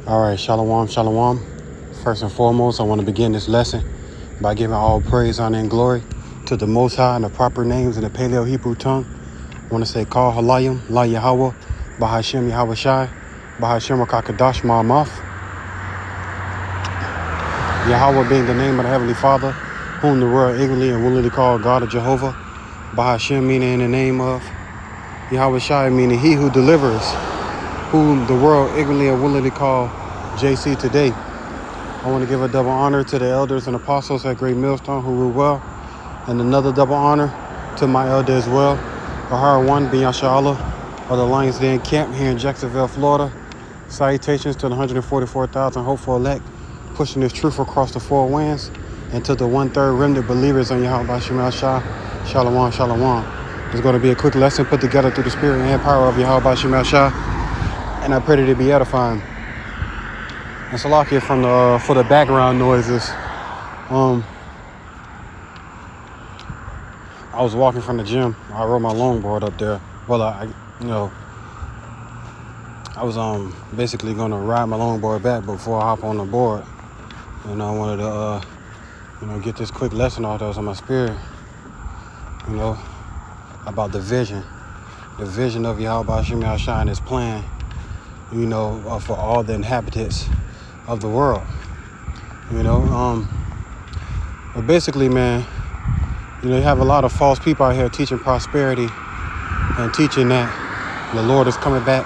All right, shalom, shalom. First and foremost, I want to begin this lesson by giving all praise, honor, and glory to the Most High and the proper names in the Paleo-Hebrew tongue. I want to say, Kal Halayim, La Yahweh, Bahashem Yahweh Shai, Bahashem Rakakadash Ma'amaf. Yahweh being the name of the Heavenly Father, whom the world ignorantly and willingly call God of Jehovah. Bahashem meaning in the name of Yahweh Shai, meaning he who delivers, whom the world ignorantly and willingly call JC today. I want to give a double honor to the elders and apostles at Great Millstone who rule well, and another double honor to my elder as well, Bahar One bin Yasha of the Lions Den camp here in Jacksonville, Florida. Salutations to the 144,000 hopeful elect pushing this truth across the four winds, and to the 1/3 remnant believers on Yahweh Bashim Shah. Shalom, shalom. It's going to be a quick lesson put together through the spirit and power of Yahweh Bashim Shah, and I pray that it be edifying. And Salakia from the for the background noises. I was walking from the gym. I rode my longboard up there. Well, I was basically gonna ride my longboard back before I hop on the board. And I wanted to get this quick lesson off that was on my spirit. About the vision of Yahweh Bashim Yahshua and his plan. For all the inhabitants of the world. But basically, man, you have a lot of false people out here teaching prosperity and teaching that the Lord is coming back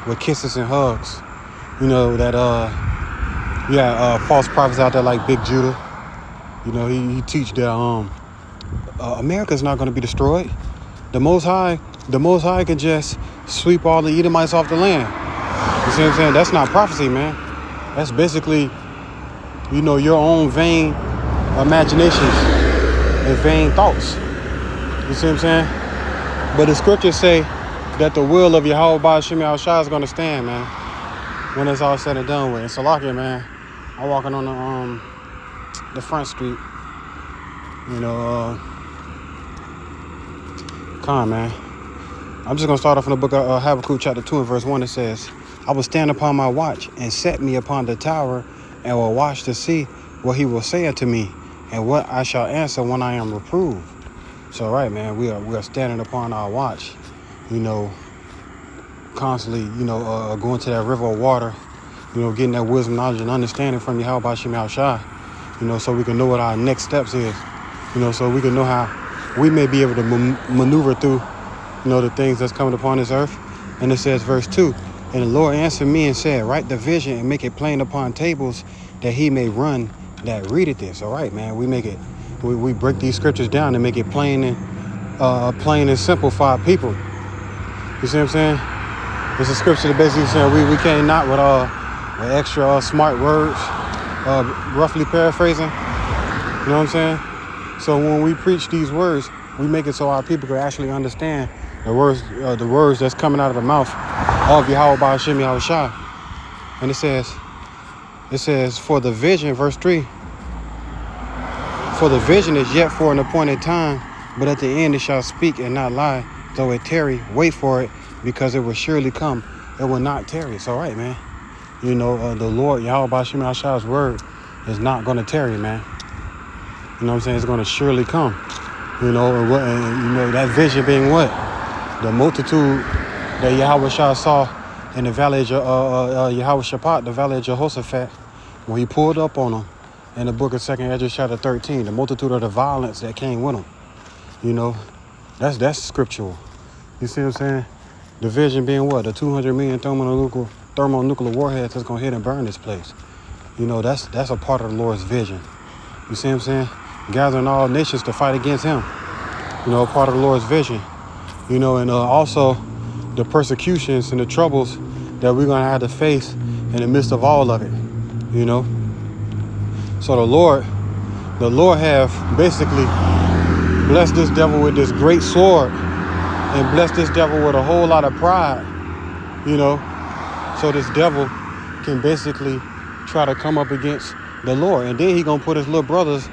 with kisses and hugs. False prophets out there like Big Judah. He teach that America's not going to be destroyed. The Most High can just sweep all the Edomites off the land. You see what I'm saying? That's not prophecy, man. That's basically, your own vain imaginations and vain thoughts. You see what I'm saying? But the scriptures say that the will of Yahweh Ba'ashim Yahushua is going to stand, man, when it's all said and done with. And Salakia, man, I'm walking on the front street. Man. I'm just going to start off in the book of Habakkuk chapter 2 and verse 1. It says, I will stand upon my watch and set me upon the tower and will watch to see what he will say unto me and what I shall answer when I am reproved. So, right, man, we are standing upon our watch, constantly, going to that river of water, getting that wisdom, knowledge, and understanding from Yahweh Bashim Yahushua, so we can know what our next steps is, so we can know how we may be able to maneuver through, the things that's coming upon this earth. And it says, verse 2, and the Lord answered me and said, write the vision and make it plain upon tables that he may run that readeth this. All right, man, we break these scriptures down and make it plain and simple for our people. You see what I'm saying? It's a scripture that basically saying we can't not with extra smart words, roughly paraphrasing. You know what I'm saying? So when we preach these words, we make it so our people can actually understand the words that's coming out of the mouth of Yahweh Ba'ashim Yahushua. And it says, for the vision, verse 3, for the vision is yet for an appointed time, but at the end it shall speak and not lie, though it tarry, wait for it, because it will surely come, it will not tarry. It's all right, man. The Lord, Yahweh Ba'ashim Yahushua's word is not going to tarry, man. You know what I'm saying? It's going to surely come. That vision being what? The multitude that Yahweh Shah saw in the valley of Yahweh Shaphat, the valley of Jehoshaphat, when he pulled up on them in the book of 2nd Ezra chapter 13, the multitude of the violence that came with them. That's scriptural. You see what I'm saying? The vision being what? The 200 million thermonuclear warheads that's going to hit and burn this place. That's a part of the Lord's vision. You see what I'm saying? Gathering all nations to fight against him. A part of the Lord's vision. And also the persecutions and the troubles that we're going to have to face in the midst of all of it. So the Lord have basically blessed this devil with this great sword and blessed this devil with a whole lot of pride, so this devil can basically try to come up against the Lord. And then he going to put his little brothers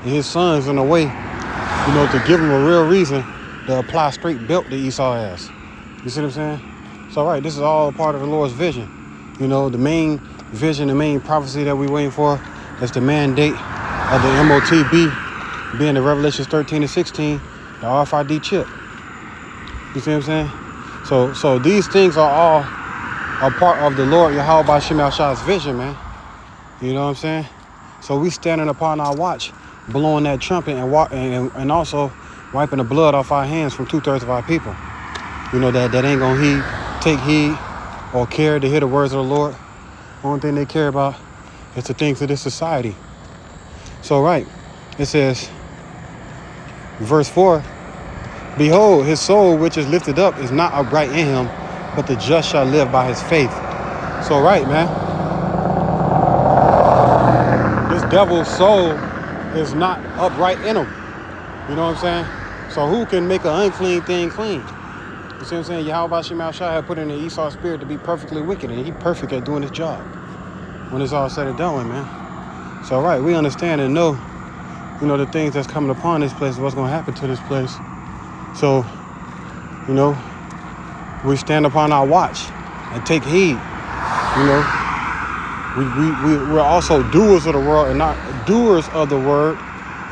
and his sons in the way, to give him a real reason to apply straight belt to Esau ass. You see what I'm saying? So, right, this is all part of the Lord's vision. The main vision, the main prophecy that we're waiting for. That's the mandate of the MOTB, being the Revelations 13 and 16, the RFID chip. You see what I'm saying? So these things are all a part of the Lord Yahweh Ba'Shem Yahshua's vision, man. You know what I'm saying? So we standing upon our watch, blowing that trumpet and also wiping the blood off our hands from 2/3 of our people. You know, that ain't gonna take heed or care to hear the words of the Lord. Only thing they care about is the things of this society. So right, it says, verse 4, behold, his soul which is lifted up is not upright in him, but the just shall live by his faith. So right, man, this devil's soul is not upright in him. You know what I'm saying? So who can make an unclean thing clean? You see what I'm saying? Yahweh Ba'Shem Yahushua had put in the Esau spirit to be perfectly wicked, and he perfect at doing his job when it's all said and done with, man. So right, we understand and know, you know, the things that's coming upon this place, what's going to happen to this place. So, you know, we stand upon our watch and take heed. You know, we're also doers of the world and not doers of the word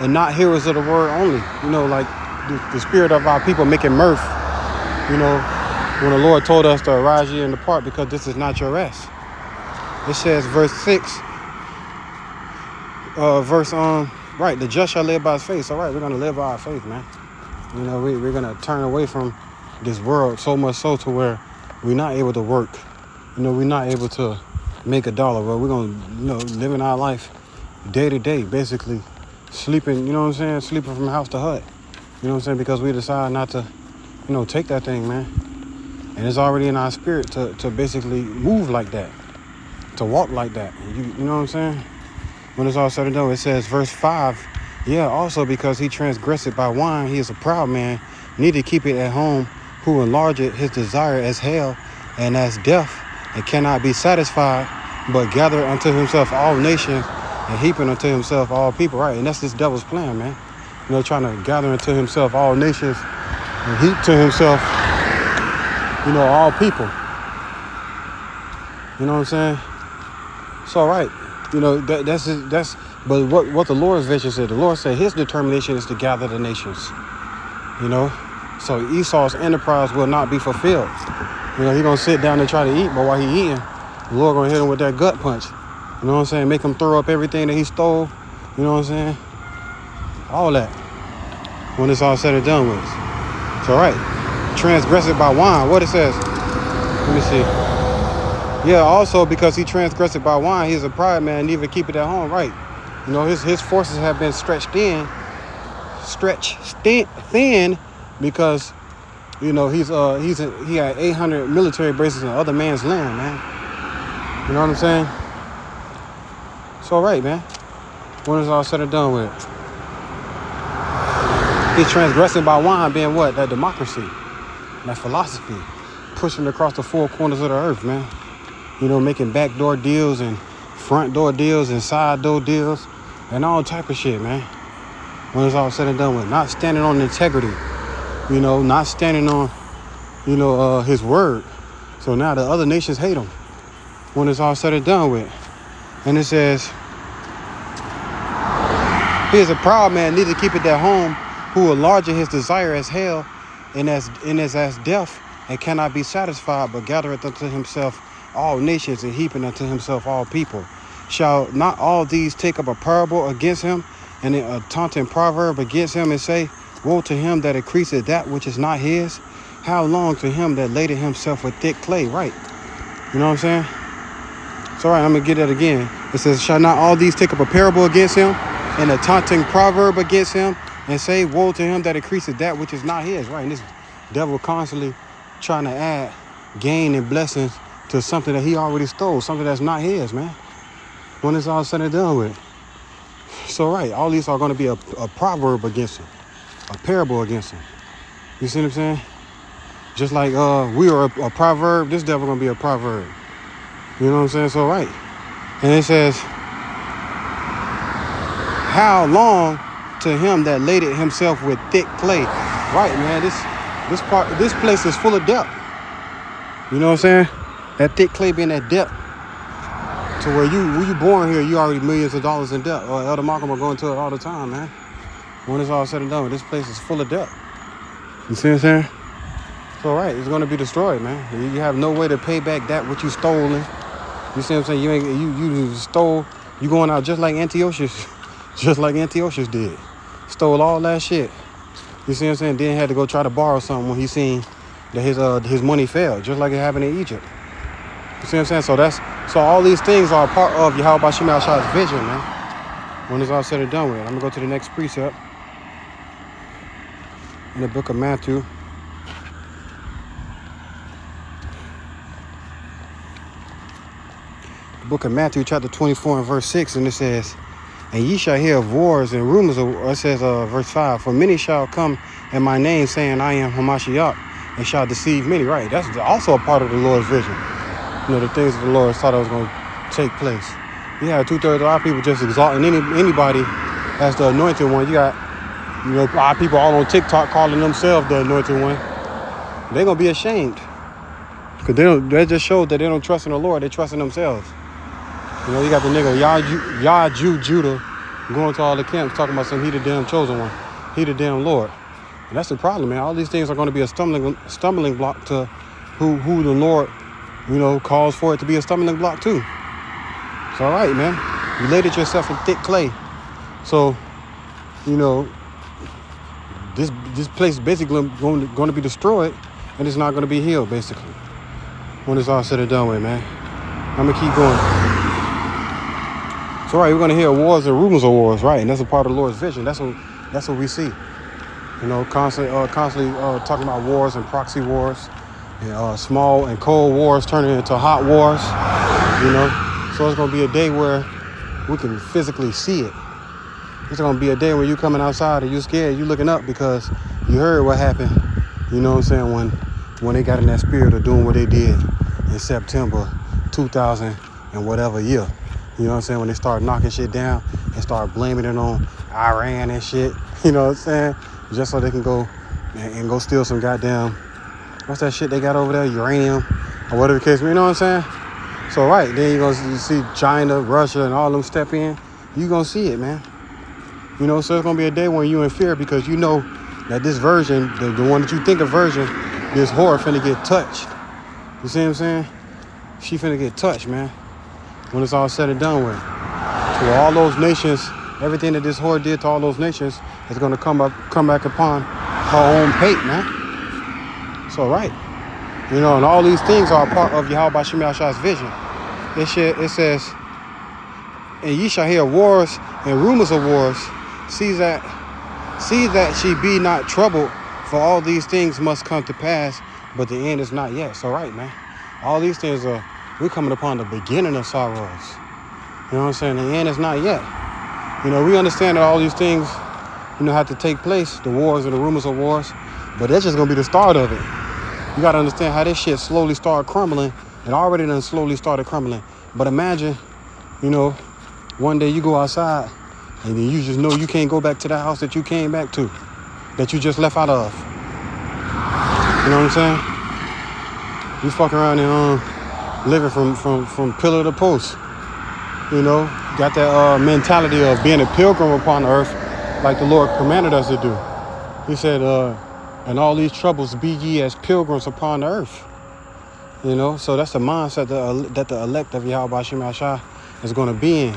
and not hearers of the word only. You know, like the spirit of our people making mirth. You know, when the Lord told us to arise ye and depart because this is not your rest. It says, verse 6, right, the just shall live by his faith. So right, we're going to live by our faith, man. You know, we're going to turn away from this world so much so to where we're not able to work. You know, we're not able to make $1, but we're going to, you know, living our life day to day, basically sleeping, you know what I'm saying, sleeping from house to hut. You know what I'm saying, because we decide not to, you know, take that thing, man. And it's already in our spirit to basically move like that, to walk like that. You know what I'm saying? When it's all said and done, it says, verse 5, yeah, also because he transgressed by wine, he is a proud man, need to keep it at home, who enlargeth his desire as hell and as death, and cannot be satisfied, but gather unto himself all nations, and heaping unto himself all people. Right, and that's this devil's plan, man. You know, trying to gather unto himself all nations, and heap to himself, you know, all people. You know what I'm saying? So, right, you know, that's. But what the Lord's vision said, the Lord said his determination is to gather the nations. You know, so Esau's enterprise will not be fulfilled. You know, he's gonna sit down and try to eat, but while he eating, the Lord gonna hit him with that gut punch. You know what I'm saying? Make him throw up everything that he stole. You know what I'm saying? All that. When it's all said and done with. So, right. Transgressed by wine. What it says? Let me see. Yeah, also because he transgressed by wine, he's a pride man, neither keep it at home. Right. You know, his forces have been stretched thin because, you know, he had 800 military bases on other man's land, man. You know what I'm saying? So, right, man. When it's all said and done with. He's transgressing by wine being what? That democracy. That philosophy. Pushing across the four corners of the earth, man. You know, making backdoor deals and front door deals and side door deals and all type of shit, man. When it's all said and done with. Not standing on integrity. You know, not standing on, you know, his word. So now the other nations hate him. When it's all said and done with. And it says, he is a proud man, need to keep it at home, who will enlarge his desire as hell and as death, and cannot be satisfied, but gathereth unto himself all nations, and heaping unto himself all people. Shall not all these take up a parable against him, and a taunting proverb against him, and say, woe to him that increaseth that which is not his? How long to him that laded himself with thick clay? Right. You know what I'm saying? It's all right, I'm going to get that again. It says, shall not all these take up a parable against him, and a taunting proverb against him, and say, woe to him that increaseth that which is not his? Right, and this devil constantly trying to add gain and blessings to something that he already stole, something that's not his, man. When it's all said and done with. So, right, all these are going to be a proverb against him, a parable against him. You see what I'm saying? Just like we are a proverb, this devil going to be a proverb. You know what I'm saying? So, right. And it says, how long to him that laded himself with thick clay? Right, man. This place is full of depth. You know what I'm saying? That thick clay being that depth. to where when you born here, you already millions of dollars in debt. Or Elder Malcolm will go into it all the time, man. When it's all said and done, this place is full of debt. You see what I'm saying? So right, it's gonna be destroyed, man. You have no way to pay back that what you stolen. You see what I'm saying? You stole. You going out just like Antiochus, just like Antiochus did. Stole all that shit. You see what I'm saying? Then had to go try to borrow something when he seen that his money failed, just like it happened in Egypt. You see what I'm saying? So all these things are a part of Yahweh Bashim Al-Shah's vision, man. When it's all said and done with it, I'm gonna go to the next precept in the book of Matthew. The book of Matthew, chapter 24 and verse 6, and it says, "And ye shall hear of wars and rumors of," it says, verse 5, "For many shall come in my name, saying, I am Hamashiach, and shall deceive many." Right, that's also a part of the Lord's vision. You know, the things that the Lord thought was going to take place. You have 2/3 of our people just exalting anybody as the anointed one. You got, you know, our people all on TikTok calling themselves the anointed one. They're going to be ashamed. Because they just showed that they don't trust in the Lord. They trust in themselves. You know, you got the nigga, Judah, going to all the camps talking about he the damn chosen one. He the damn Lord. And that's the problem, man. All these things are going to be a stumbling block to who the Lord, you know, calls for it to be a stumbling block too. It's all right, man. You laid it yourself in thick clay. So, you know, this place is basically going to be destroyed, and it's not going to be healed, basically, when it's all said and done with, man. I'm going to keep going. So, right, we're going to hear wars and rumors of wars, right? And that's a part of the Lord's vision. That's what we see. You know, constantly talking about wars and proxy wars, and small and cold wars turning into hot wars, you know. So it's going to be a day where we can physically see it. It's going to be a day where you coming outside and you scared, you looking up because you heard what happened, you know what I'm saying, when they got in that spirit of doing what they did in September 2000 and whatever year. You know what I'm saying? When they start knocking shit down and start blaming it on Iran and shit, you know what I'm saying? Just so they can go and go steal some goddamn, what's that shit they got over there? Uranium or whatever the case, you know what I'm saying? So, right, then you're going to see China, Russia, and all them step in. You're going to see it, man. You know, so it's going to be a day when you're in fear because you know that this version, the one that you think of version, this whore finna get touched. You see what I'm saying? She finna get touched, man, when it's all said and done with. So all those nations, everything that this whore did to all those nations is going to come back upon her own pate, man. So, right. You know, and all these things are a part of Yahweh Bashim Al-Shah's vision. It says, "And ye shall hear wars and rumors of wars. See that she be not troubled, for all these things must come to pass, but the end is not yet." So, right, man. All these things we're coming upon the beginning of sorrows. You know what I'm saying? The end is not yet. You know, we understand that all these things, you know, have to take place, the wars and the rumors of wars, but that's just going to be the start of it. You got to understand how this shit slowly started crumbling. It already done slowly started crumbling. But imagine, you know, one day you go outside and then you just know you can't go back to that house that you came back to, that you just left out of. You know what I'm saying? You fuck around and living from pillar to post. You know, got that mentality of being a pilgrim upon earth like the Lord commanded us to do. He said, "And all these troubles be ye as pilgrims upon the earth." You know, so that's the mindset that the elect of Yahweh Bashim Al-Shah is going to be in.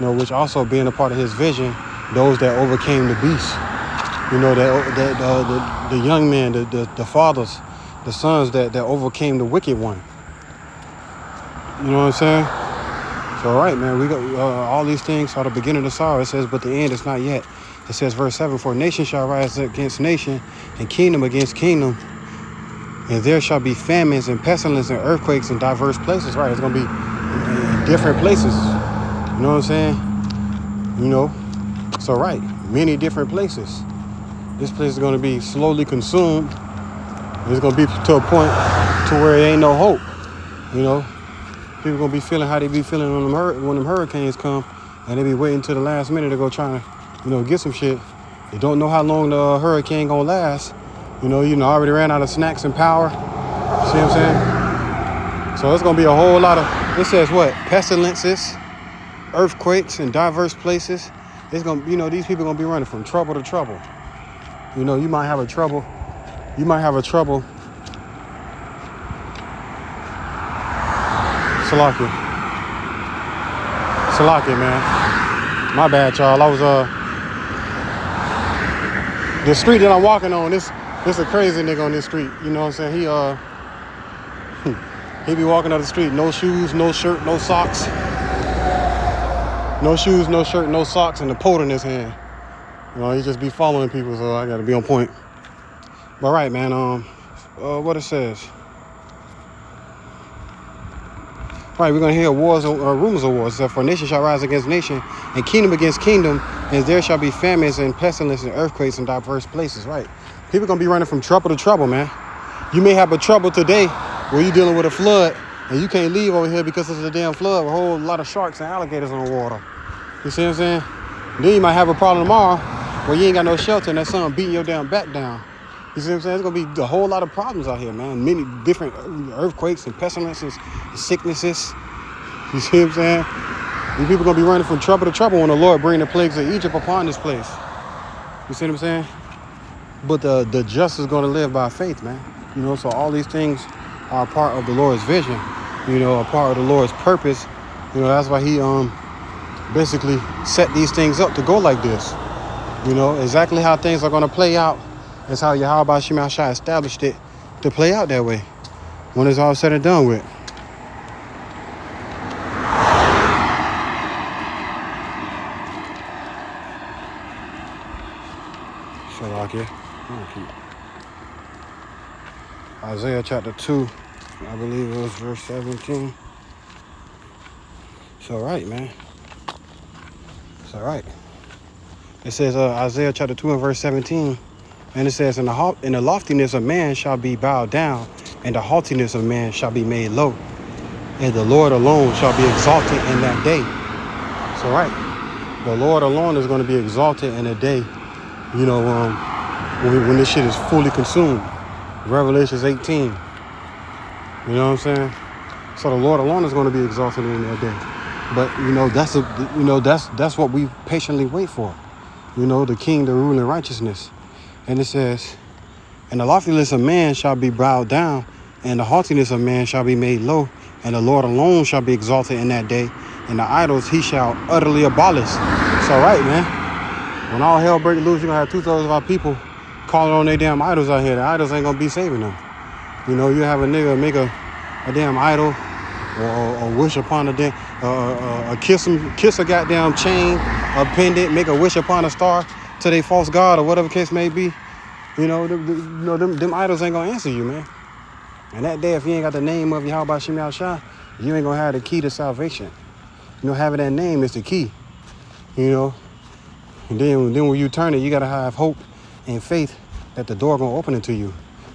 You know, which also being a part of his vision, those that overcame the beast. You know, the young men, the fathers, the sons that overcame the wicked one. You know what I'm saying? So, all right, man, we got all these things are the beginning of sorrow. It says, but the end is not yet. It says, verse 7, "For nation shall rise against nation, and kingdom against kingdom. And there shall be famines and pestilence and earthquakes in diverse places." Right, it's going to be in different places. You know what I'm saying? You know, so right, many different places. This place is going to be slowly consumed. It's going to be to a point to where there ain't no hope. You know, people going to be feeling how they be feeling when them hurricanes come, and they be waiting till the last minute to go trying to, you know, get some shit. They don't know how long the hurricane going to last. You know, already ran out of snacks and power. See what I'm saying? So it's going to be a whole lot of It says what? Pestilences, earthquakes in diverse places. It's gonna, these people gonna be running from trouble to trouble. You might have a trouble. You might have a trouble. Salakia, man. My bad, y'all. I was the street that I'm walking on. This a crazy nigga on this street. You know what I'm saying? He be walking up the street, no shoes, no shirt, no socks. No shoes, no shirt, no socks, and a pole in his hand. He just be following people, so I gotta be on point. But right, man, what it says. Right, we're gonna hear wars, rumors of wars. It says, for nation shall rise against nation, and kingdom against kingdom, and there shall be famines and pestilence and earthquakes in diverse places. Right, people gonna be running from trouble to trouble, man. You may have a trouble today where you're dealing with a flood, and you can't leave over here because of the damn flood. A whole lot of sharks and alligators on the water. You see what I'm saying? Then you might have a problem tomorrow where you ain't got no shelter and that sun beating your damn back down. You see what I'm saying? There's going to be a whole lot of problems out here, man. Many different earthquakes and pestilences, sicknesses. You see what I'm saying? These people going to be running from trouble to trouble when the Lord bring the plagues of Egypt upon this place. You see what I'm saying? But the just is going to live by faith, man. So all these things are a part of the Lord's vision, a part of the Lord's purpose. That's why he basically set these things up to go like this. Exactly how things are going to play out. That's how Yahweh Shema Shai established it to play out that way when it's all said and done with. So like it. Isaiah chapter 2, I believe it was verse 17. It's all right, man. It's all right. It says Isaiah chapter 2 and verse 17. And it says, in the loftiness of man shall be bowed down, and the haughtiness of man shall be made low. And the Lord alone shall be exalted in that day. So right. The Lord alone is going to be exalted in a day, when this shit is fully consumed. Revelations 18. You know what I'm saying? So the Lord alone is going to be exalted in that day. But that's what we patiently wait for. The king, the rule in righteousness. And it says, and the loftiness of man shall be bowed down, and the haughtiness of man shall be made low, and the Lord alone shall be exalted in that day, and the idols he shall utterly abolish. So right, man. When all hell break loose, you're going to have 2/3 of our people calling on their damn idols out here. The idols ain't going to be saving them. You have a nigga make a damn idol, or wish upon a damn, kiss a goddamn chain, a pendant, make a wish upon a star to their false god or whatever case may be. Them idols ain't gonna answer you, man. And that day, if you ain't got the name of Yahweh Shema Shai, you ain't gonna have the key to salvation. Having that name is the key. And then when you turn it, you gotta have hope and faith that the door gonna open it to you.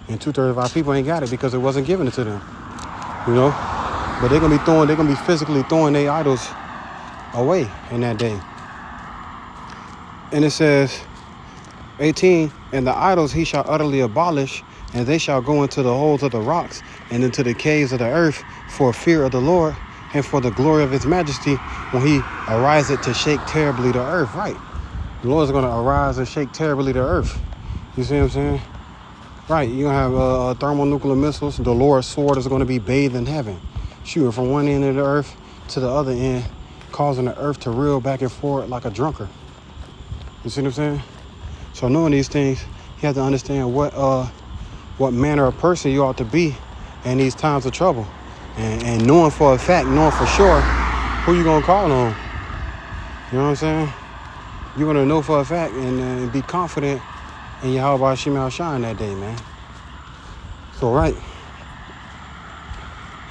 And 2/3 of our people ain't got it because it wasn't given to them. But they're gonna be physically throwing their idols away in that day. And it says, 18, and the idols he shall utterly abolish, and they shall go into the holes of the rocks and into the caves of the earth for fear of the Lord and for the glory of his majesty when he ariseth to shake terribly the earth. Right. The Lord's going to arise and shake terribly the earth. You see what I'm saying? Right. You're going to have thermonuclear missiles. The Lord's sword is going to be bathed in heaven, shooting from one end of the earth to the other end, causing the earth to reel back and forth like a drunkard. You see what I'm saying? So knowing these things, you have to understand what manner of person you ought to be in these times of trouble. And knowing for a fact, knowing for sure who you going to call on. You know what I'm saying? You're going to know for a fact and be confident in Yahweh Shema Shai in that day, man. So, right.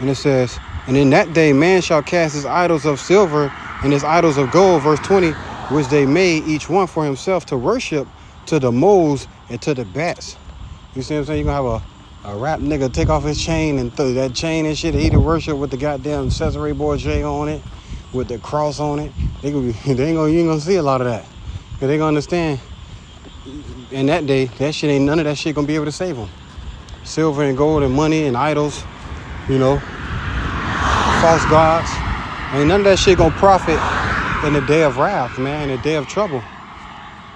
And it says, and in that day man shall cast his idols of silver and his idols of gold, verse 20, which they made each one for himself to worship, to the moles and to the bats. You see what I'm saying? You're going to have a rap nigga take off his chain and throw that chain and shit. He to worship with the goddamn Cesare Borgia on it, with the cross on it. You ain't gonna see a lot of that. Because they gonna understand in that day, none of that shit gonna be able to save them. Silver and gold and money and idols, false gods. Ain't none of that shit gonna profit in the day of wrath, man, in the day of trouble.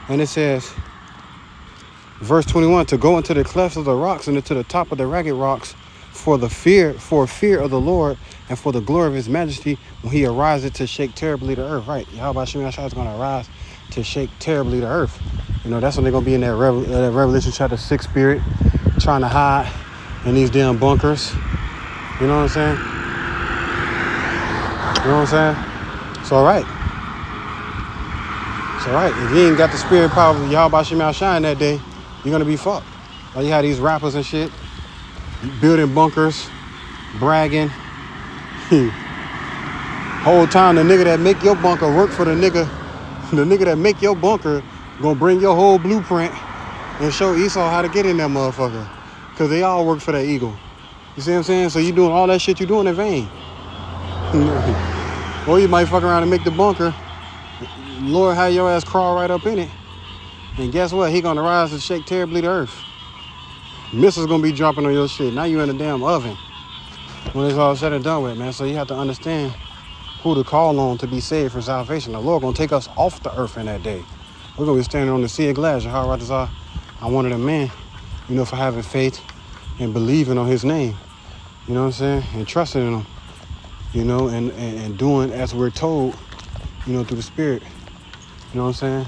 And it says, verse 21, to go into the clefts of the rocks and into the top of the ragged rocks for fear of the Lord and for the glory of his majesty when he arises to shake terribly the earth. Right. Yahweh Shem Yahshua is going to arise to shake terribly the earth. You know, that's when they're going to be in that Revelation chapter 6 spirit, trying to hide in these damn bunkers. You know what I'm saying? You know what I'm saying? It's all right. It's all right. If you ain't got the spirit power of Yahweh Shem Yahshua in that day, you're going to be fucked. Like you have these rappers and shit, building bunkers, bragging. Whole time the nigga that make your bunker work for the nigga that make your bunker gonna bring your whole blueprint and show Esau how to get in that motherfucker. Cause they all work for that eagle. You see what I'm saying? So you doing all that shit you doing in vain. Or you might fuck around and make the bunker. Lord, have your ass crawl right up in it. And guess what? He gonna rise and shake terribly the earth. Missiles gonna be dropping on your shit. Now you in a damn oven when it's all said and done with, man. So you have to understand who to call on to be saved for salvation. The Lord gonna take us off the earth in that day. We're gonna be standing on the sea of glass. I wanted a man, you know, for having faith and believing on his name. You know what I'm saying? And trusting in him. You know, and doing as we're told, you know, through the Spirit. You know what I'm saying?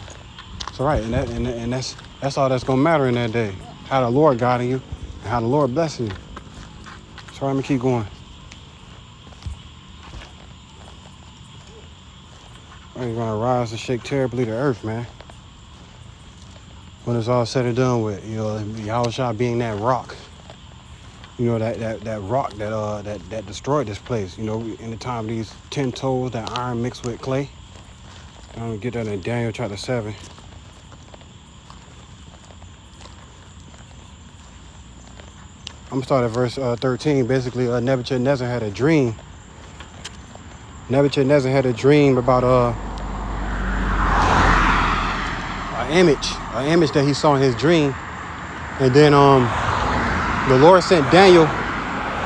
It's all right, and that's all that's gonna matter in that day. How the Lord guiding you and how the Lord blessing you. So I'm gonna keep going. You're gonna rise and shake terribly the earth, man. When it's all said and done with, you know, Yahushua being that rock. You know, that rock that destroyed this place. You know, in the time of these 10 toes, that iron mixed with clay. I'm gonna get that in Daniel chapter 7. I'm gonna start at verse 13. Basically, Nebuchadnezzar had a dream. Nebuchadnezzar had a dream about an image that he saw in his dream, and then the Lord sent Daniel.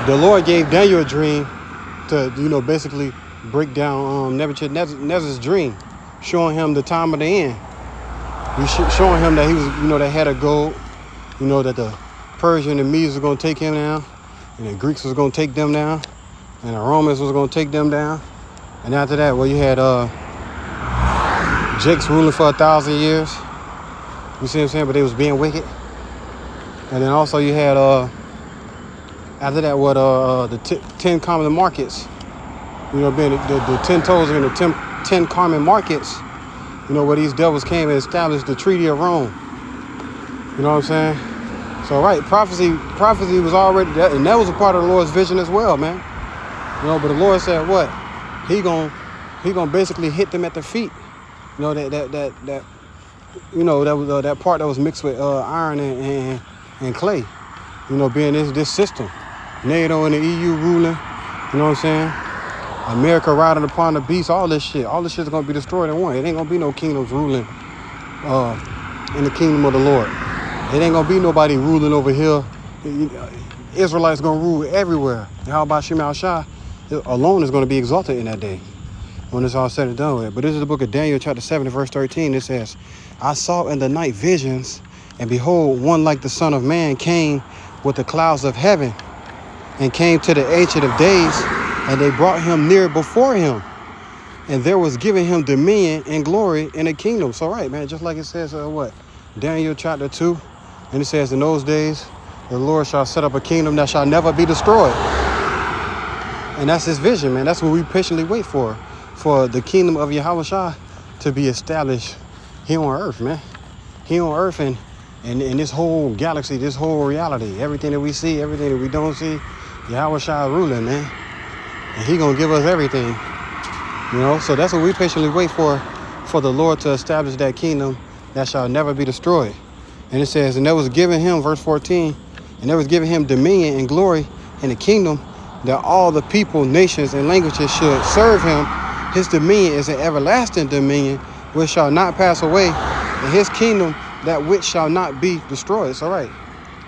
The Lord gave Daniel a dream to, you know, basically break down Nebuchadnezzar's dream, showing him the time of the end. Showing him that he was, you know, that had a goal, you know, that the Persian and the Medes was going to take him down, and the Greeks was going to take them down, and the Romans was going to take them down. And after that, well, you had Jake's ruling for 1,000 years. You see what I'm saying? But they was being wicked. And then also you had after that, what the 10 common markets. You know, being the 10 toes in the 10 common markets. You know, where these devils came and established the Treaty of Rome. You know what I'm saying? So right, prophecy was already that, and that was a part of the Lord's vision as well, man. You know, but the Lord said what? He gonna basically hit them at the feet. You know, that you know, that was that part that was mixed with iron and clay. You know, being this system, NATO and the EU ruling. You know what I'm saying? America riding upon the beast. All this shit is gonna be destroyed in one. It ain't gonna be no kingdoms ruling in the kingdom of the Lord. It ain't gonna be nobody ruling over here. Israelites gonna rule everywhere. And how about Shem Yahshua alone is gonna be exalted in that day when it's all said and done with. But this is the book of Daniel chapter 7 verse 13. It says, I saw in the night visions, and behold, one like the Son of Man came with the clouds of heaven, and came to the Ancient of Days, and they brought him near before him. And there was given him dominion and glory in a kingdom. So right, man, just like it says, Daniel chapter 2. And it says, in those days, the Lord shall set up a kingdom that shall never be destroyed. And that's his vision, man. That's what we patiently wait for the kingdom of Yahushua to be established here on earth, man. Here on earth and this whole galaxy, this whole reality, everything that we see, everything that we don't see, Yahushua is ruling, man. And he gonna give us everything, you know? So that's what we patiently wait for the Lord to establish that kingdom that shall never be destroyed. And it says, and there was given him, verse 14, and there was given him dominion and glory in the kingdom, that all the people, nations, and languages should serve him. His dominion is an everlasting dominion, which shall not pass away, and his kingdom, that which shall not be destroyed. It's all right.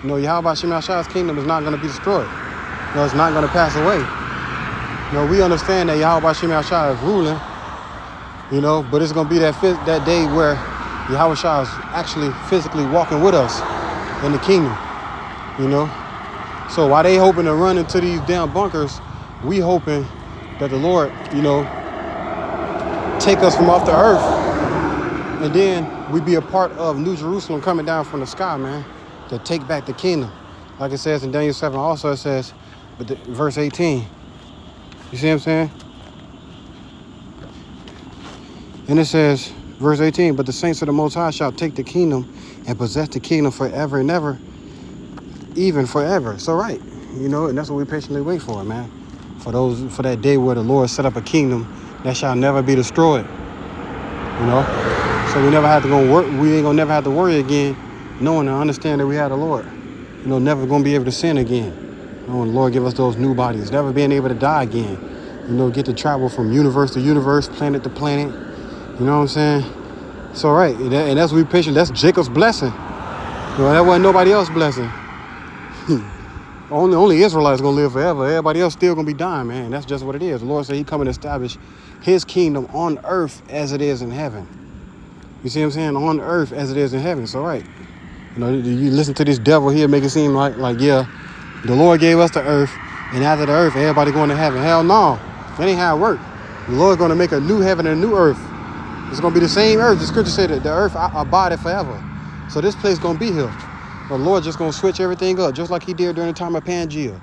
You know, Yahweh Shem Yahshua's kingdom is not going to be destroyed. No, it's not going to pass away. We understand that Yahweh Shem Shai is ruling, but it's going to be that day where Yahweh Shai is actually physically walking with us in the kingdom, So while they hoping to run into these damn bunkers, we hoping that the Lord, take us from off the earth, and then we be a part of New Jerusalem coming down from the sky, man, to take back the kingdom. Like it says in Daniel 7, also it says, verse 18. You see what I'm saying? And it says, verse 18, but the saints of the Most High shall take the kingdom and possess the kingdom forever and ever, even forever. So right, and that's what we patiently wait for, man. For that day where the Lord set up a kingdom that shall never be destroyed. So we never have to go work. We ain't gonna never have to worry again, knowing and understand that we have the Lord. Never gonna be able to sin again. When the Lord give us those new bodies, never being able to die again. Get to travel from universe to universe, planet to planet. You know what I'm saying? So right, and that's what we patient. That's Jacob's blessing. That wasn't nobody else's blessing. Only Israelites gonna live forever. Everybody else still gonna be dying, man. That's just what it is. The Lord said He come and establish His kingdom on earth as it is in heaven. You see what I'm saying? On earth as it is in heaven. So right, you listen to this devil here, make it seem like yeah, the Lord gave us the earth, and after the earth, everybody going to heaven. Hell no, that ain't how it works. The Lord's gonna make a new heaven and a new earth. It's gonna be the same earth. The scripture said that the earth abided forever. So this place gonna be here. The Lord just gonna switch everything up, just like He did during the time of Pangea.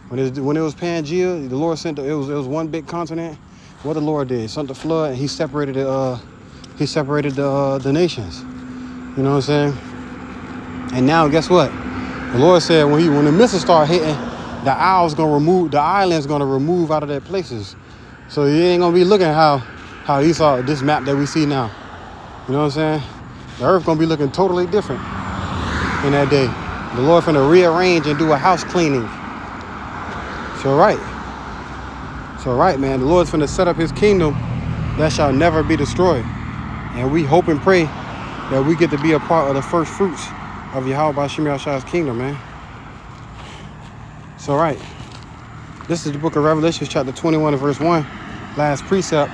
When it was Pangea, the Lord sent it was one big continent. What the Lord did, sent the flood, and He separated the nations. You know what I'm saying? And now guess what? The Lord said when the missiles start hitting, the islands gonna remove out of their places. So you ain't gonna be looking how Esau, this map that we see now. You know what I'm saying? The earth gonna be looking totally different in that day. The Lord finna rearrange and do a house cleaning. So right, man. The Lord's finna set up His kingdom that shall never be destroyed. And we hope and pray that we get to be a part of the first fruits of Yahweh Shem Shai's kingdom, man. So right. This is the book of Revelation, chapter 21 and verse 1. Last precept.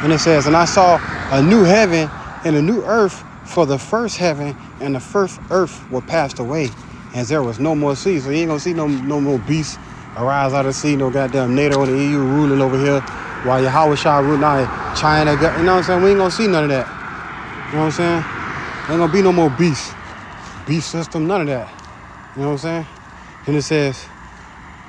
And it says, and I saw a new heaven and a new earth, for the first heaven and the first earth were passed away, and there was no more sea. So you ain't gonna see no more beasts arise out of the sea, no goddamn NATO and the EU ruling over here, while Yahweh Shai ruling out China. You know what I'm saying? We ain't gonna see none of that. You know what I'm saying? Ain't gonna be no more beast system, none of that. You know what I'm saying? And it says,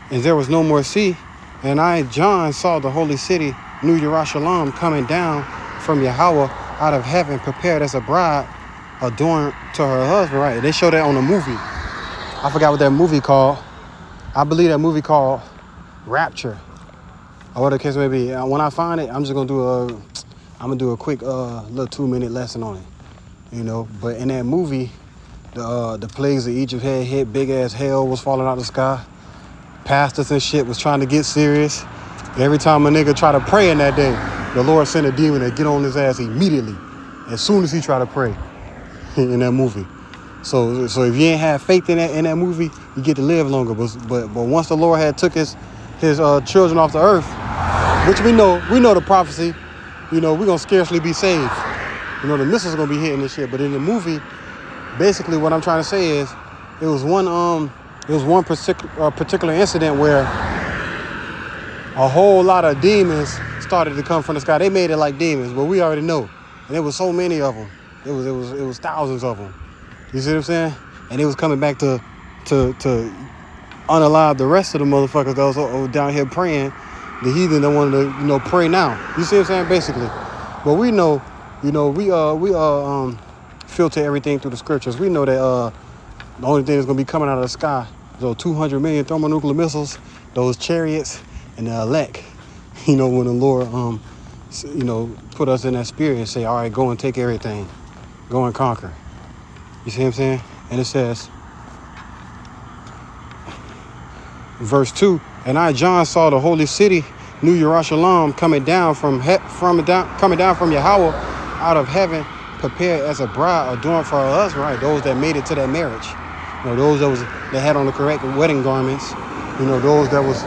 and there was no more sea, and I, John, saw the holy city, New Jerusalem, coming down from Yahweh out of heaven, prepared as a bride adorned to her husband. Right? They show that on a movie. I forgot what that movie called. I believe that movie called Rapture, or whatever the case may be. When I find it, I'm just gonna do a quick little 2-minute lesson on it. But in that movie, the plagues of Egypt had hit. Big ass hell was falling out of the sky. Pastors and shit was trying to get serious. Every time a nigga try to pray in that day, the Lord sent a demon to get on his ass immediately, as soon as he tried to pray in that movie. So if you ain't have faith in that movie, you get to live longer. But once the Lord had took his children off the earth, which we know the prophecy, we're gonna scarcely be saved. The missiles are gonna be hitting this shit. But in the movie, basically what I'm trying to say is, it was one particular incident where a whole lot of demons started to come from the sky. They made it like demons, but we already know. And there was so many of them. It was thousands of them. You see what I'm saying? And it was coming back to unalive the rest of the motherfuckers that was down here praying. The heathen that wanted to, pray now. You see what I'm saying? Basically. But we know, we filter everything through the scriptures. We know that the only thing that's gonna be coming out of the sky is those 200 million thermonuclear missiles, those chariots, and the elect. When the Lord put us in that spirit and say, all right, go and take everything. Go and conquer. You see what I'm saying? And it says, verse 2, and I, John, saw the holy city, New Jerusalem, coming down from Yahweh out of heaven, prepared as a bride adorned for her husband. Right? Those that made it to that marriage. Those that had on the correct wedding garments. Those that was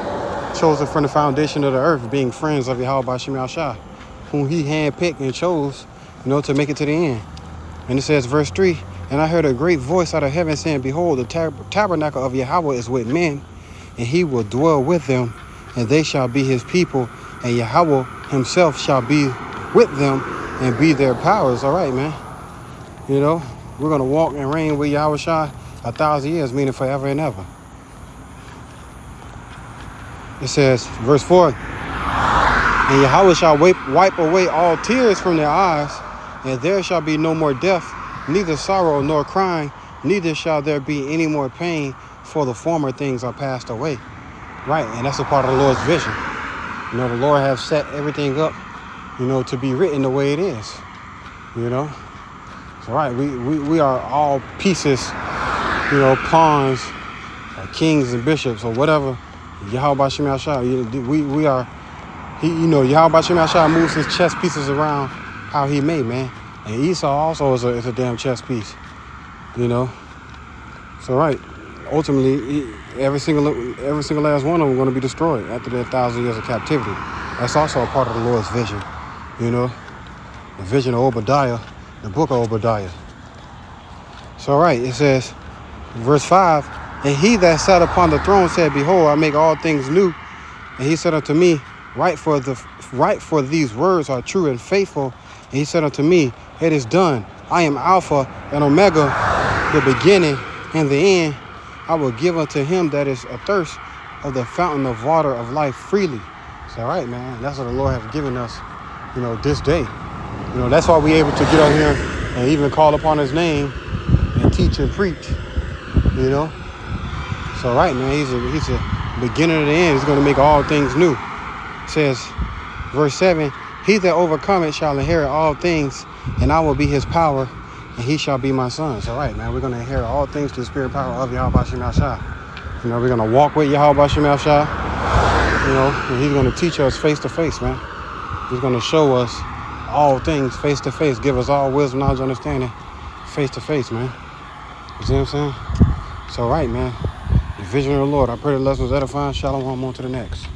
chosen from the foundation of the earth, being friends of Yahweh Shem Shah, whom he handpicked and chose, to make it to the end. And it says, verse 3, and I heard a great voice out of heaven saying, behold, the tabernacle of Yahweh is with men, and he will dwell with them, and they shall be his people, and Yahweh himself shall be with them and be their powers. All right, man. We're going to walk and reign with Yahweh Shah 1,000 years, meaning forever and ever. It says, verse 4, and Yahweh shall wipe away all tears from their eyes, and there shall be no more death, neither sorrow nor crying, neither shall there be any more pain, for the former things are passed away. Right, and that's a part of the Lord's vision. The Lord has set everything up, to be written the way it is. So right, we are all pieces, pawns, or kings and bishops, or whatever. Yahweh Shem Shah, we are, Yahweh Shem Shah moves his chess pieces around how he may, man. And Esau also is a damn chess piece, So right, ultimately, every single last one of them are going to be destroyed after their 1,000 years of captivity. That's also a part of the Lord's vision, the vision of Obadiah, the book of Obadiah. So right, it says, verse 5, and he that sat upon the throne said, behold, I make all things new. And he said unto me, write, for these words are true and faithful. And he said unto me, it is done. I am Alpha and Omega, the beginning and the end. I will give unto him that is athirst of the fountain of water of life freely. It's all right, man. That's what the Lord has given us, this day. That's why we're able to get out here and even call upon his name and teach and preach, So right, man, he's a beginning of the end. He's going to make all things new. It says, verse 7, he that overcometh shall inherit all things, and I will be his power, and he shall be my son. So right, man, we're going to inherit all things to the spirit power of Yahweh Shem Shah. We're going to walk with Yahweh Shem Shah, and he's going to teach us face to face, man. He's going to show us all things face to face, give us all wisdom, knowledge, understanding face to face, man. You see what I'm saying? So right, man, the vision of the Lord. I pray the lesson was edifying. Shalom, on to the next.